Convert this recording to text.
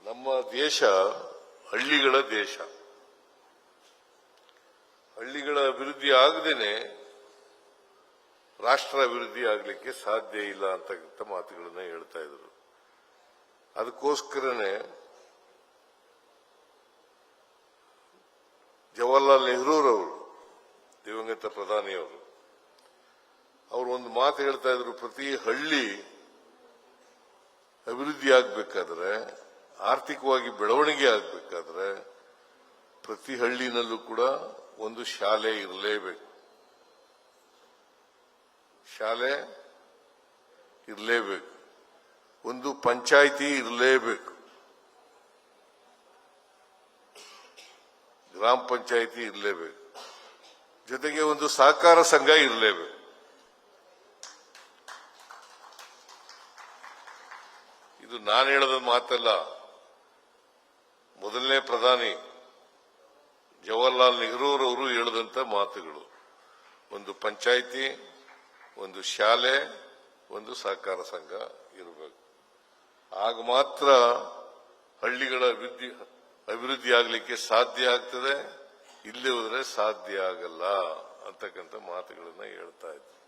ನಮ್ಮ ದೇಶ ಹಳ್ಳಿಗಳ ದೇಶ. ಹಳ್ಳಿಗಳ ಅಭಿವೃದ್ಧಿ ಆಗದೇನೆ ರಾಷ್ಟ್ರ ಅಭಿವೃದ್ಧಿ ಆಗಲಿಕ್ಕೆ ಸಾಧ್ಯ ಇಲ್ಲ ಅಂತಕ್ಕಂಥ ಮಾತುಗಳನ್ನ ಹೇಳ್ತಾ ಇದ್ರು. ಅದಕ್ಕೋಸ್ಕರನೇ ಜವಾಹರ್ಲಾಲ್ ನೆಹರೂರವರು, ದಿವಂಗತ ಪ್ರಧಾನಿಯವರು, ಅವರು ಒಂದು ಮಾತು ಹೇಳ್ತಾ ಇದ್ರು, ಪ್ರತಿ ಹಳ್ಳಿ ಅಭಿವೃದ್ಧಿ ಆಗಬೇಕಾದ್ರೆ, ಆರ್ಥಿಕವಾಗಿ ಬೆಳವಣಿಗೆ ಆಗಬೇಕಾದ್ರೆ ಪ್ರತಿ ಹಳ್ಳಿನಲ್ಲೂ ಕೂಡ ಒಂದು ಶಾಲೆ ಇರಲೇಬೇಕು. ಶಾಲೆ ಇರಲೇಬೇಕು, ಒಂದು ಪಂಚಾಯಿತಿ ಇರಲೇಬೇಕು, ಗ್ರಾಮ ಪಂಚಾಯಿತಿ ಇರಲೇಬೇಕು, ಜೊತೆಗೆ ಒಂದು ಸಹಕಾರ ಸಂಘ ಇರಲೇಬೇಕು. ಇದು ನಾನು ಹೇಳದ ಮಾತಲ್ಲ, ಮೊದಲನೇ ಪ್ರಧಾನಿ ಜವಾಹರ್ಲಾಲ್ ನೆಹರೂರವರು ಹೇಳಿದಂತ ಮಾತುಗಳು. ಒಂದು ಪಂಚಾಯಿತಿ, ಒಂದು ಶಾಲೆ, ಒಂದು ಸಹಕಾರ ಸಂಘ ಇರಬೇಕು. ಆಗ ಮಾತ್ರ ಹಳ್ಳಿಗಳ ಅಭಿವೃದ್ಧಿ ಆಗಲಿಕ್ಕೆ ಸಾಧ್ಯ ಆಗ್ತದೆ. ಇಲ್ಲಿ ಹೋದ್ರೆ ಸಾಧ್ಯ ಆಗಲ್ಲ ಅಂತಕ್ಕಂಥ ಮಾತುಗಳನ್ನ ಹೇಳ್ತಾ ಇದ್ದೆ.